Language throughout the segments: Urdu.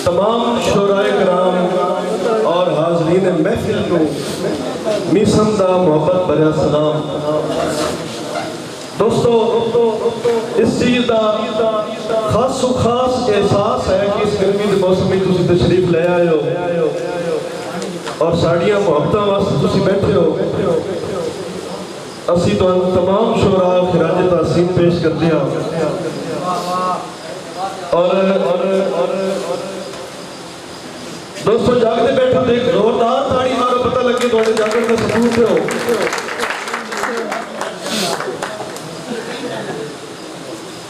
تمام شعراء کرام اور حاضرین محفل کو میسم دا محبت بھریا سلام۔ دوستو اس چیز دا خاص و خاص احساس ہے کہ اس گرمی دے موسم میں تسی تشریف لے آئے ہو اور ساڑیاں محبتاں واسطے تسی بیٹھے ہو۔ اسی تو تمام شعراء خراج تحسین پیش کر دیا اور دوستو جاگتے بیٹھا دیکھ زوردار تاڑی مارو پتہ لگے دوڑے جاگر میں سبوت ہو۔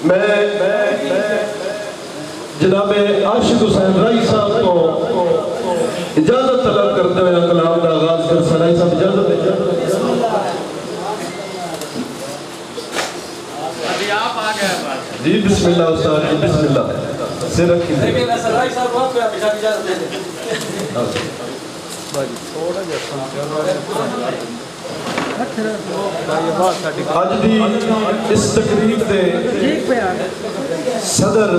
میں جناب عاشق حسین رائی صاحب کو اجازت طلب کرتے ہوئے کلام دا آغاز کر سنائی صاحب اجازت ہے۔ جی بسم اللہ استاد جی بسم اللہ سے رکھیں لیکن رائی صاحب وہاں پہ آپ اجازت دے دیں آج دی اس تقریب دے صدر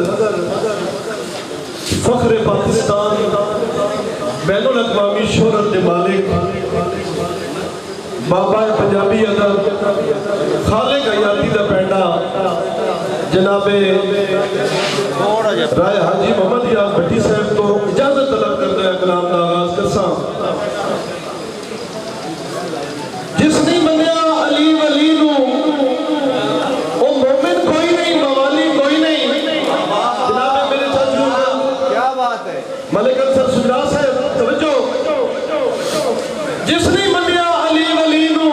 فخر پاکستان بین الاقوامی شہرت دے مالک بابا پنجابی ادب خالق حیاتی دا پینڈا جناب رائے حاجی محمد یاد بھٹی صاحب کو اجازت طلب کرتا ہے کلام دا آغاز کرساں۔ جس نہیں منیا علی ولی نو او مومن کوئی نہیں موالی کوئی نہیں۔ جناب میرے چاچو کیا بات ہے ملک انصر سجرا صاحب توجہ جس نہیں منیا علی ولی نو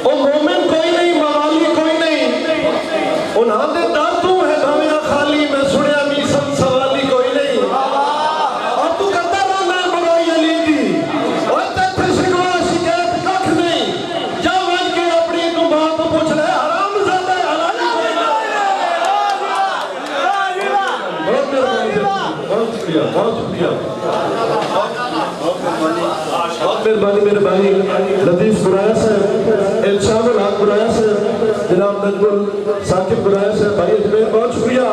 او مومن کوئی نہیں موالی کوئی نہیں۔ انہاں دے در تو ہے دھامیاں خالی میں سنیا میسم سوالی کوئی نہیں۔ اور تو کرتا رہنا ہے برائی علی دی اور تیتھے شکوا شکایت ککھ نہیں۔ جا وج کے اپنی تو بات پوچھ لے حرام زیادہ ہے حلالی کوئی نہیں۔ بہت شکریہ بہت شکریہ بہت مہربانی میرے بھائی لطیف برایا صاحب الشام الحق برایا صاحب جناب نجم ثاقب برایا صاحب بھائی اجمیر بہت شکریہ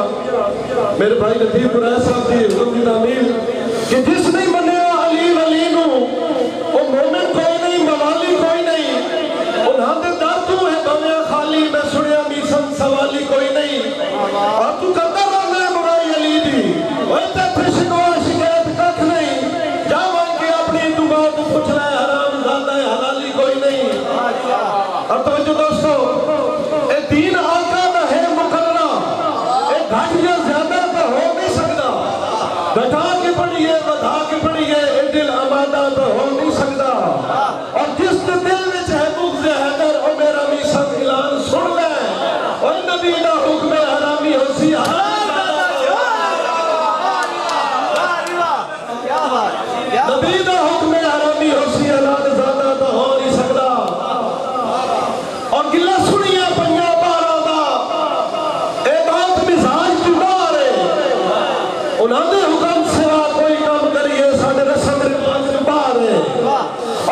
میرے بھائی لطیف برایا صاحب دی حکم کی تعمیل کہ جس نہیں منیا علی ولی نو وہ مومن کوئی نہیں موالی کوئی نہیں۔ انہاں دے در تو ہے دنیا خالی میں سنیا میسم سوالی کوئی نہیں۔ اور تو کرتا رہنا ہے برائی علی دی وہ تیتھے شکوا شکایت ککھ نہیں۔ جا مان کے اپنی تو بات پوچھ لے حرام زیادہ ہے حلالی کوئی نہیں۔ اور توجہ دوستو اے دین آقا نہ ہے مقررہ اے گھاٹیاں زیادہ تو ہو نہیں سکتا۔ گھٹا کے پڑھئے ودھا کے پڑھئے اے دل آمادہ تو ہو نہیں سکتا۔ اور جس دل وچ ہے بغض حیدر او میرا میسم اعلان سن لے اور نبی دا حکم حرامی ہو سی نبی دا حکم حرامی ہو سی اعلان زیادہ تو ہو نہیں سکتا۔ اور گلہ سنیا پنجا بارا دا اے بات مزاج جدا رہے انہاں دے حکم سوا کوئی کام کریے ساڑھے رسم رواج بارے۔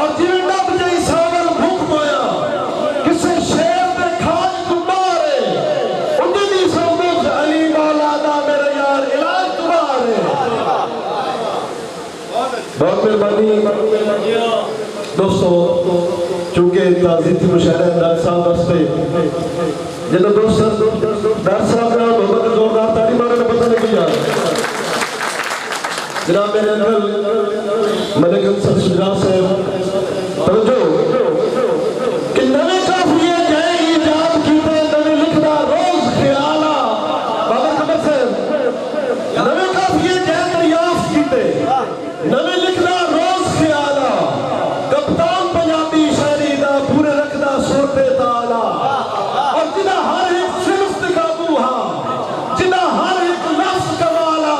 اور جیویں ڈب جائی ساول بھوک مویا کسے شیر دے کھاج تمہارے اندھے دی سمبوز علی مولا دا میرے یار علاج تمہارے۔ بہت مہربانی دوستو چونکہ تعزیت مشاہدہ ڈاکٹر صاحب واسطے جنہوں دوست ڈاکٹر صاحب نے محمد زوردار تاڑی مارے نے پتہ نہیں کیا جناب میرے انکل ملک انصر سجرا صاحب توجہ کہ نوے کافیے جائیں ایجاد کیتے نوے لکھنا روز خیالا بابا خبر صاحب نوے کافیے جائیں دریافت کیتے نوے لکھنا روز خیالا کپتان پنجابی شاعری دا پورے رکھنا سورتے تالا اور جنہ ہر ایک صرف تقابو ہاں جنہ ہر ایک لفظ کمالا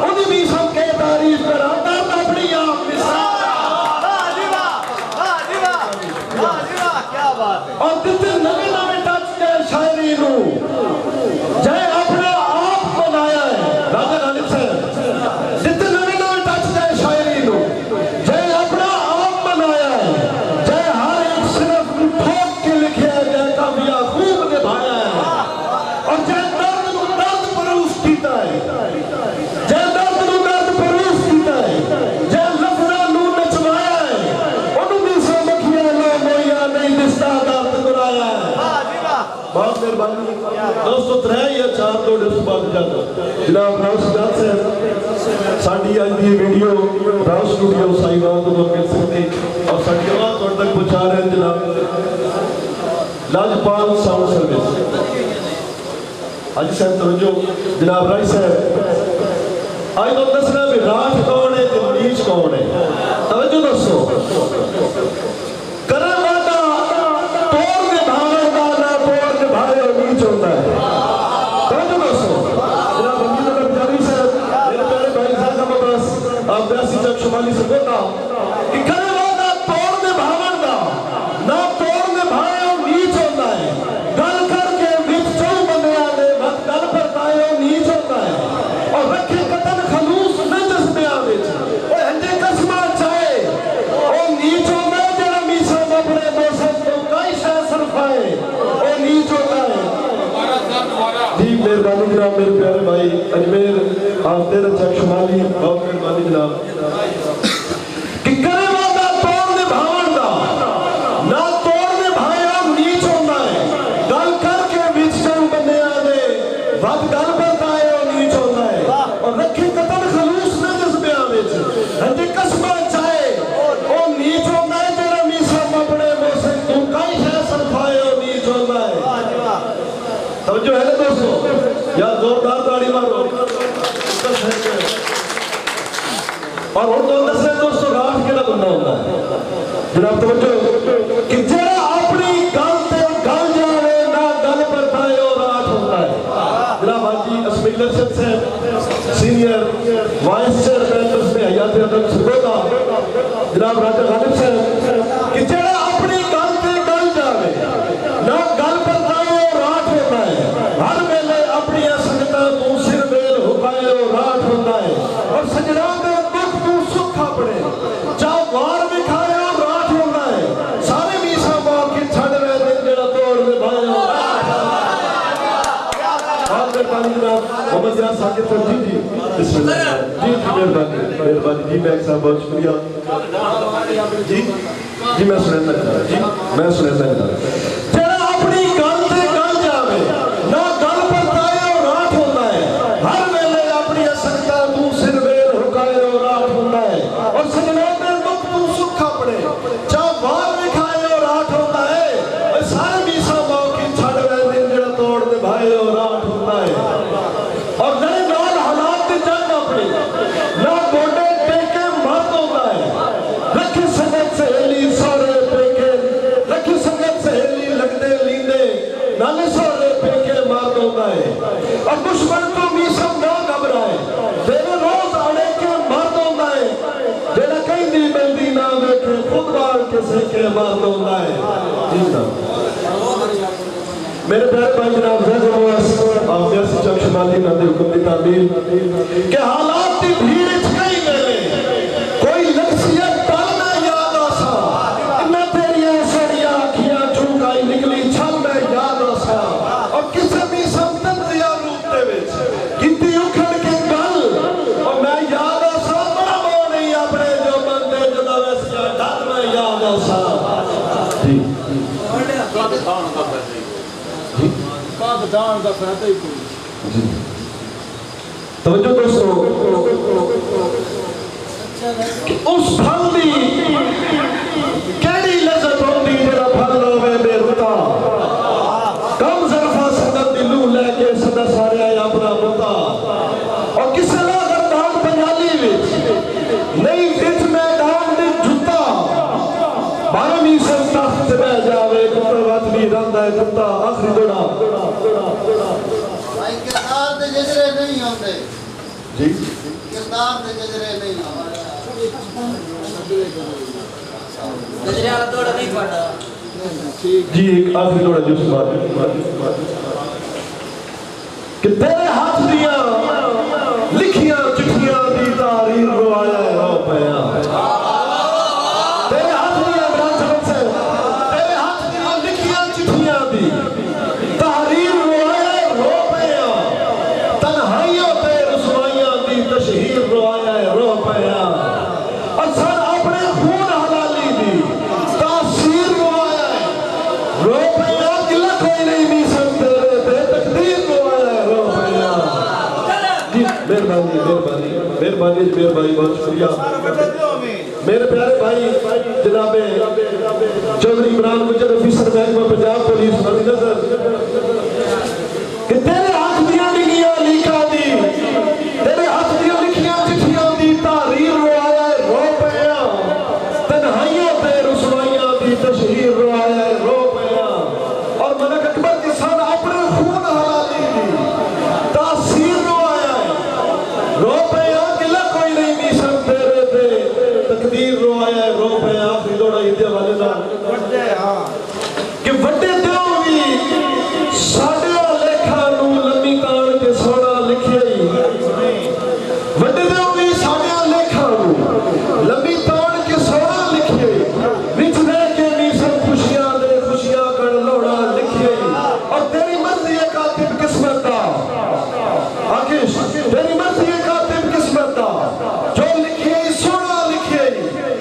انہی بھی سب کے تعریف کرا درد اپنی آپ مثال اور جتے نوے نوے ٹچ کے شاعری نو جائے اپنا آپ بنایا ہے راجہ غالب سے جتے نوے نوے ٹچ کے شاعری نو جائے اپنا آپ بنایا ہے جائے ہر ایک صرف ٹھوک کے لکھے ہے جائے کافیہ خوب نبھایا ہے اور جائے درد کو درد پروس کیتا ہے جائے درد مہربانی دوستو 3 یا 4 توڑے اس بعد جانا جناب راؤ سجاد سے ساڑھی آج دی ویڈیو راؤ سٹوڈیو سائیوان کو مل سکتے اور ساڑھی آواز توڑ تک پہنچا رہے ہیں جناب لاجپال ساؤنڈ سروس حاجی صاحب توجہ جناب رائی صاحب آج تو دسنا بھی راٹھ کون ہے تو نیچ کون ہے توجہ دوستو کرن وادا توڑ کے بھاوے دا نہ توڑ کے بھاوے اور نیچ ہوتا ہے توجہ دوستو جناب امید اللہ بجاری صاحب میرے پیارے بھائی صاحب کا مدرس آپ بیاسی چک شمالی سے بولتا کہ کرن وادا توڑ کے بھاوے دا نہ توڑ کے بھاوے اور نیچ ہوتا ہے گل کر کے وچ چون بندے آنے وقت گل پر تائے اور نیچ ہوتا ہے اور رکھے قتل خلوص نجس میں آوے اور ہنجے قسمہ چاہے اور نیچ ہوتا ہے جنہ میسا مپڑے دوست تو کئی شاہ صرفائے اور نیچ ہوتا ہے جی مہربانی جناب میرے پیارے بھائی اجمیر آپ تیرہ چک شمالی بہت مہربانی جناب کہ کرے وادا توڑ دے بھاون دا نہ توڑ دے بھائی اور نیچ ہوتا ہے گل کر کے بیچ چن بندے آنے وقت گل پر تائے اور نیچ ہوتا ہے اور رکھے قتل خلوص نہ جس میں آنے ہنجے قسمہ چاہے اور نیچ ہوتا ہے جنہ میسا مپڑے موسن تو کئی شاہ صرفائے اور نیچ ہوتا ہے توجہ ہے نا دوستو یا زوردار داڑی مارو اور ان دو اندر سے دوستو راٹھ کے لئے بندہ ہوتا ہے جناب توجہ کہ جڑا اپنی گل تے گل جاوے نہ گل پر تھائے اور راٹھ ہوتا ہے جناب حاجی اسمیل ارشد سے سینئر وائس چیئرمین اس میں حیات ادب سرگودا جناب راجہ غالب سے کہ جڑا اپنی گل تے گل جاوے نہ گل پر تھائے اور راٹھ ہوتا ہے ہر ویلے اپنی سنگتاں تو سر بیل ہکائے اور راٹھ ہوتا ہے اور سجنان دے دکھ تو سکھ اپنے جاؤ وار بکھائے اور راٹھ ہوتا ہے سارے میسا مار کے چھڑ رہے دن جڑا توڑ دے بھائے اور راٹھ بات مہربانی جناب محمد زیاد ساکر صاحب جی بسم اللہ جی مہربانی جی میں ایک صاحب بہت شکریہ جی میں سنیتا جا جی میں سنیتا جا جڑا اپنی گل تے گل جاوے نہ گل پر تائے اور راٹھ ہوتا ہے ہر ویلے اپنی سنگتا تو سر بیل ہکائے اور راٹھ ہوتا ہے اور سجنوں میں دکھ تو سکھ اپنے چاہ وار بکھائے اور راٹھ ہوتا ہے اور سارے میسا ماں کی چھڑ رہے دن جڑا توڑ دے بھائے اور راٹھ ہوتا ہے اور نئے نال حالات تے جنگ اپنی نہ گوڑے ٹیکے مرد ہوتا ہے رکھی سنگت سے ہلی سورے پیکے رکھی سنگت سے ہلی لگتے لیندے نالے سورے پیکے مرد ہوتا ہے اور دشمن تو میسم نہ گھبرائے تیرے روز اڑے کے مرد ہوتا ہے جیڑا کہیں دی بندی نہ بیٹھے خود بار کے سکے مرد ہوتا ہے جی میرے پیارے بھائی جناب زید مویس آپ بیاسی چک شمالی نادر حکم دی تعمیل کہ حالات دی بھیڑ چکئی میں کوئی لکسیت ٹالنا یاد آسا میں تیری ایسڑی آنکھیاں چونکائی نکلی چھل میں یاد آسا اور کسے بھی سمتن دیا روپ دے ویچ کتی اکھڑ کے گل اور میں یاد آسا بڑا مونی اپنے جو بندے جدا ویسیا ڈھال میں یاد آسا جی توجہ دوستو اس پھل دی کیڑی لذت ہوندی جڑا پھل ہوے بے رتا کم ظرفہ سنگت دی لو لے کے صدا سارے آئے اپنا بتا اور کسے لا گردان پنجالی وچ نہیں وچ میدان دی جتا بارمی سے تخت بہ جاوے کتر وقت بھی رندہ ہے کتا آخری دوڑا بھائی کردار دے ججرے نہیں ہوندے جی کردار دے ججرے نہیں ہوندے ججرے والا دوڑا نہیں پڑھا جی ایک آخری دوڑا جو سبات کہ تیرے ہاتھ دیا لکھیاں چٹھیاں دی تاریخ رو آیا ہے رو پیا تیرے ہاتھ دیا بران سبت سے تیرے ہاتھ دیا لکھیاں چٹھیاں دی تحریر رو آیا ہے رو پیا تنہائیوں تے رسوائیاں دی تشہیر رو آیا ہے رو پیا اور سر اپنے خون حلالی دی تاثیر رو آیا ہے رو پیا گلہ کوئی نہیں بھی سن تیرے مہربانی مہربانی مہربانی مہربانی بہت شکریہ میرے پیارے بھائی جناب چودھری عمران گجر افیسر محکمہ پنجاب پولیس مد نظر کہ تیرے ہاتھ دیاں لکھیاں لیکاں دی تیرے ہاتھ دیاں لکھیاں چٹھیاں دی تحریر رو آیا ہے رو پیاں تنہائیوں تے رسوائیاں دی تشہیر رو آیا ہے رو پیاں اور ملک اکبر کی سان اپنے خون حلالی دی تاثیر رو آیا ہے رو پیاں گلہ کوئی نہیں میسن تیرے تے تقدیر رو آیا ہے رو پیاں آخری دوڑا ہی والے نا کہ وڈے دیوں بھی ساڑھے لکھا نو لمی تان کے سونا لکھے وڈے دیوں بھی ساڑھے لکھا نو لمی تان کے سونا لکھے وچ رہ کے میسن خوشیاں دے خوشیاں کر لوڑا لکھے اور تیری مرضی ہے کاتب قسمت دا آکش تیری مرضی ہے کاتب قسمت دا جو لکھے سونا لکھے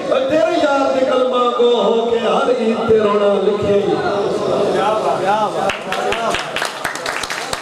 اور تیرے یار دے کلمہ کو ہو کے ہر عید تے رونا لکھے